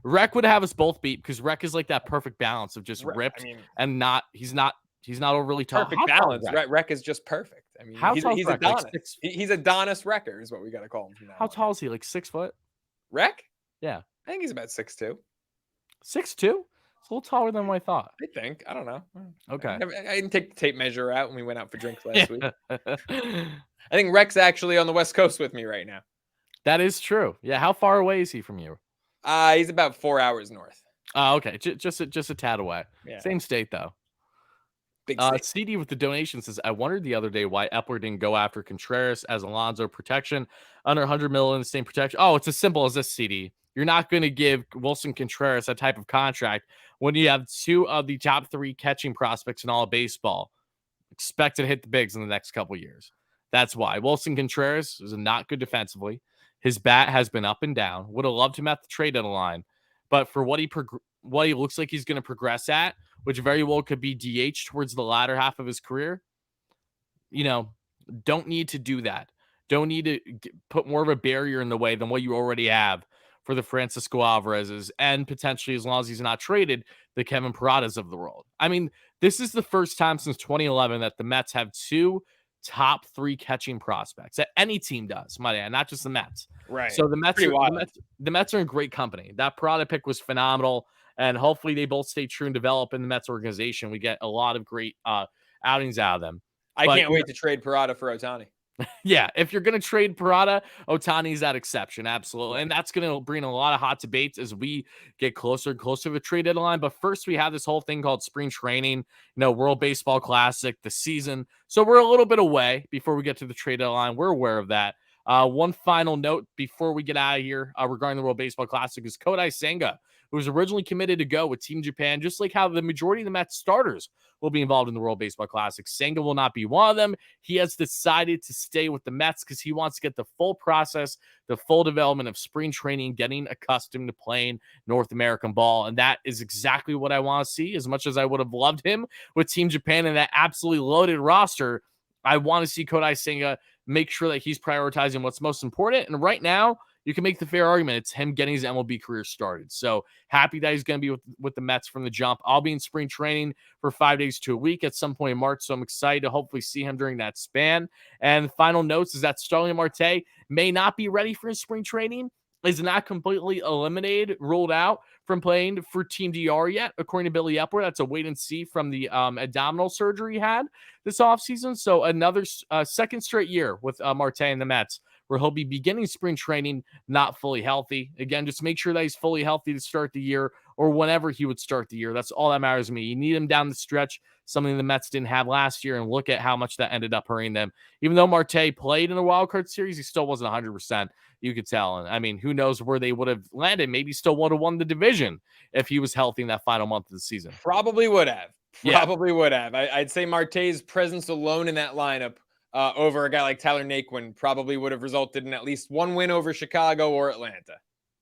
S1: Rec would have us both beat because Rec is like that perfect balance of just ripped and not. He's not overly tall.
S2: Perfect balance. Rec is just perfect. I mean, he's Adonis. Like he's Adonis Wrecker is what we got to call him from now.
S1: How tall is he? Like 6 foot?
S2: Rec?
S1: Yeah.
S2: I think he's about 6'2".
S1: 6'2"? It's a little taller than what I thought.
S2: I think. I don't know.
S1: Okay.
S2: I didn't take the tape measure out when we went out for drinks last week. I think Rec's actually on the West Coast with me right now.
S1: That is true. Yeah, how far away is he from you?
S2: He's about 4 hours north.
S1: Oh, okay, just a tad away.
S2: Yeah,
S1: Same state though.
S2: big state.
S1: CD with the donation says, I wondered the other day why Epler didn't go after Contreras as Alonso protection under 100 million in the same protection. Oh, it's as simple as this, CD. You're not going to give Wilson Contreras that type of contract when you have two of the top 3 catching prospects in all of baseball expected to hit the bigs in the next couple years. That's why Wilson Contreras is not good defensively. His bat has been up and down. Would have loved him at the trade deadline, but for what he looks like he's going to progress at, which very well could be DH towards the latter half of his career, don't need to do that. Don't need to put more of a barrier in the way than what you already have for the Francisco Alvarez's and potentially, as long as he's not traded, the Kevin Paradas of the world. I mean, this is the first time since 2011 that the Mets have 2 top 3 catching prospects that any team does, might add, not just the Mets.
S2: Right.
S1: So the Mets are in great company. That Parada pick was phenomenal, and hopefully they both stay true and develop in the Mets organization. We get a lot of great outings out of them.
S2: I can't wait to trade Parada for Ohtani.
S1: Yeah, if you're going to trade Parada, Ohtani's that exception, absolutely.
S2: Right.
S1: And that's going to bring a lot of hot debates as we get closer and closer to the trade deadline. But first, we have this whole thing called spring training, World Baseball Classic, the season. So we're a little bit away before we get to the trade deadline. We're aware of that. One final note before we get out of here regarding the World Baseball Classic is Kodai Senga, who was originally committed to go with Team Japan, just like how the majority of the Mets starters will be involved in the World Baseball Classic. Senga will not be one of them. He has decided to stay with the Mets because he wants to get the full process, the full development of spring training, getting accustomed to playing North American ball. And that is exactly what I want to see. As much as I would have loved him with Team Japan and that absolutely loaded roster, I want to see Kodai Senga make sure that he's prioritizing what's most important. And right now, you can make the fair argument it's him getting his MLB career started. So happy that he's going to be with the Mets from the jump. I'll be in spring training for 5 days to a week at some point in March, so I'm excited to hopefully see him during that span. And the final notes is that Starling Marte may not be ready for his spring training, is not completely eliminated, ruled out from playing for Team DR yet, according to Billy Epler. That's a wait and see from the abdominal surgery he had this offseason. So another second straight year with Marte and the Mets, where he'll be beginning spring training not fully healthy. Again, just make sure that he's fully healthy to start the year or whenever he would start the year. That's all that matters to me. You need him down the stretch, something the Mets didn't have last year, and look at how much that ended up hurting them. Even though Marte played in the wild card series, he still wasn't 100%. You could tell. And I mean, who knows where they would have landed? Maybe still would have won the division if he was healthy in that final month of the season.
S2: Probably would have. Probably would have. I'd say Marte's presence alone in that lineup over a guy like Tyler Naquin probably would have resulted in at least one win over Chicago or Atlanta.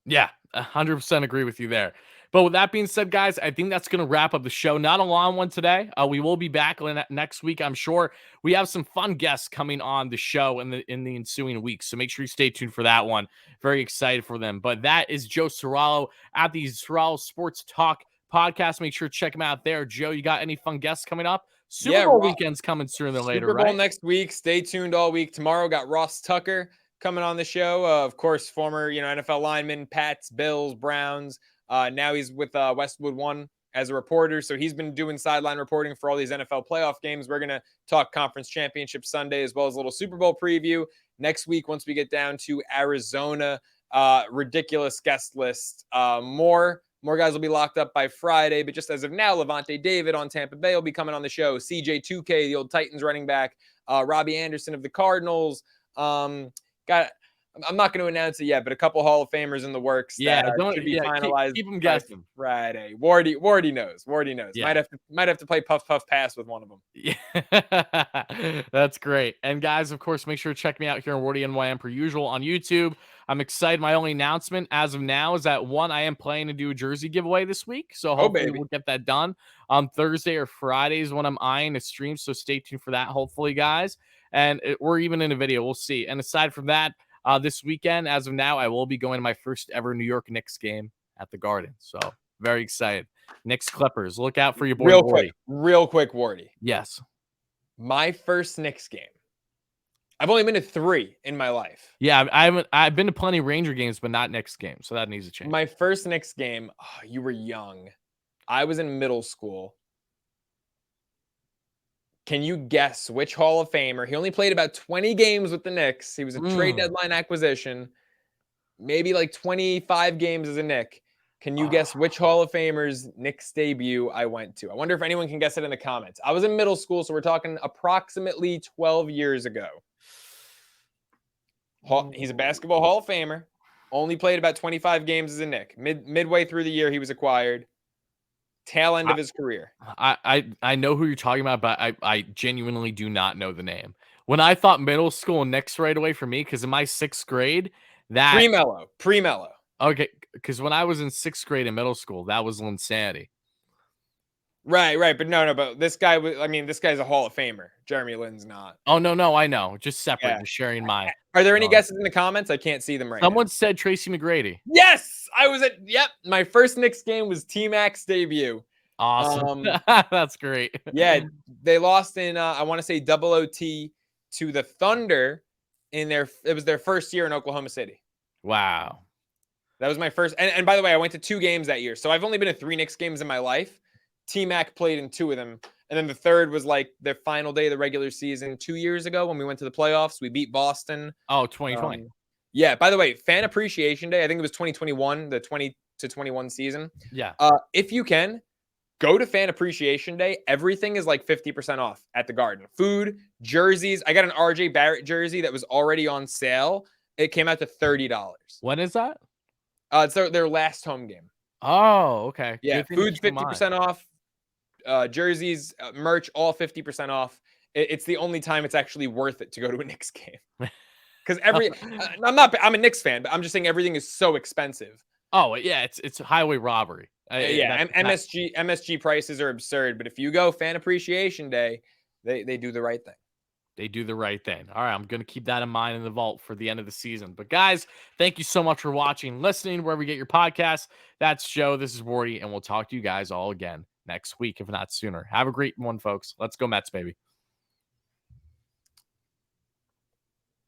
S1: Yeah, 100% agree with you there. But with that being said, guys, I think that's going to wrap up the show. Not a long one today. We will be back next week, I'm sure. We have some fun guests coming on the show in the ensuing weeks, so make sure you stay tuned for that one. Very excited for them. But that is Joe Serralo at the Serralo Sports Talk podcast. Make sure to check him out there. Joe, you got any fun guests coming up? Super Bowl weekend's coming sooner than later,
S2: Super Bowl
S1: right?
S2: next week. Stay tuned all week. Tomorrow got Ross Tucker coming on the show. Of course, former NFL lineman, Pats, Bills, Browns. Now he's with Westwood One as a reporter. So he's been doing sideline reporting for all these NFL playoff games. We're going to talk Conference Championship Sunday as well as a little Super Bowl preview. Next week, once we get down to Arizona, ridiculous guest list. More guys will be locked up by Friday, but just as of now, Levante David on Tampa Bay will be coming on the show. CJ2K, the old Titans running back. Robbie Anderson of the Cardinals. I'm not going to announce it yet, but a couple Hall of Famers in the works.
S1: Yeah,
S2: that should be finalized.
S1: Keep them guessing.
S2: Friday. Wardy knows.
S1: Yeah.
S2: Might have to play puff pass with one of them.
S1: Yeah, that's great. And guys, of course, make sure to check me out here on Wardy NYM per usual on YouTube. I'm excited. My only announcement as of now is that I am planning to do a jersey giveaway this week. So hopefully we'll get that done on Thursday or Fridays when I'm eyeing a stream. So stay tuned for that, hopefully, guys. And we're even in a video. We'll see. And aside from that, this weekend, as of now, I will be going to my first ever New York Knicks game at the Garden. So very excited. Knicks Clippers. Look out for your boy Wardy.
S2: Real quick, Wardy.
S1: Yes.
S2: My first Knicks game. I've only been to 3 in my life.
S1: Yeah, I've been to plenty of Ranger games, but not Knicks games. So that needs to change.
S2: My first Knicks game, you were young. I was in middle school. Can you guess which Hall of Famer? He only played about 20 games with the Knicks. He was a trade deadline acquisition. maybe like 25 games as a Knick. Can you guess which Hall of Famers Knicks debut I went to? I wonder if anyone can guess it in the comments. I was in middle school, so we're talking approximately 12 years ago. He's a basketball Hall of Famer. Only played about 25 games as a Knick. Midway through the year, he was acquired. Tail end of his career.
S1: I know who you're talking about, but I genuinely do not know the name. When I thought middle school Knicks right away for me, because in my 6th grade, that
S2: Pre-Mello.
S1: Okay, because when I was in 6th grade in middle school, that was Linsanity.
S2: Right. But no, but this guy was, I mean, this guy's a Hall of Famer. Jeremy Lin's not.
S1: Oh, no, I know. Just separate, just sharing my.
S2: Are there any guesses in the comments? I can't see them right
S1: Someone
S2: now.
S1: said Tracy McGrady.
S2: Yes, I was at, my first Knicks game was T-Mac's debut.
S1: Awesome. That's great.
S2: Yeah, they lost in, I want to say double OT to the Thunder it was their first year in Oklahoma City.
S1: Wow.
S2: That was my first, and by the way, I went to 2 games that year. So I've only been to 3 Knicks games in my life. T-Mac played in 2 of them. And then the third was like the final day of the regular season 2 years ago when we went to the playoffs. We beat Boston.
S1: Oh, 2020.
S2: Yeah, by the way, Fan Appreciation Day, I think it was 2021, the 20 to 21 season.
S1: Yeah.
S2: If you can, go to Fan Appreciation Day. Everything is like 50% off at the Garden. Food, jerseys. I got an RJ Barrett jersey that was already on sale. It came out to $30.
S1: When is that?
S2: It's their last home game.
S1: Oh, okay.
S2: Yeah, food's 50% off. Jerseys, merch, all 50% off. It's the only time it's actually worth it to go to a Knicks game. Because I'm a Knicks fan, but I'm just saying everything is so expensive.
S1: Oh, yeah, it's highway robbery.
S2: MSG prices are absurd, but if you go Fan Appreciation Day, they do the right thing.
S1: They do the right thing. All right, I'm going to keep that in mind in the vault for the end of the season. But guys, thank you so much for watching, listening, wherever you get your podcasts. That's Joe. This is Wardy, and we'll talk to you guys all again next week, if not sooner. Have a great one, folks. Let's go Mets, baby.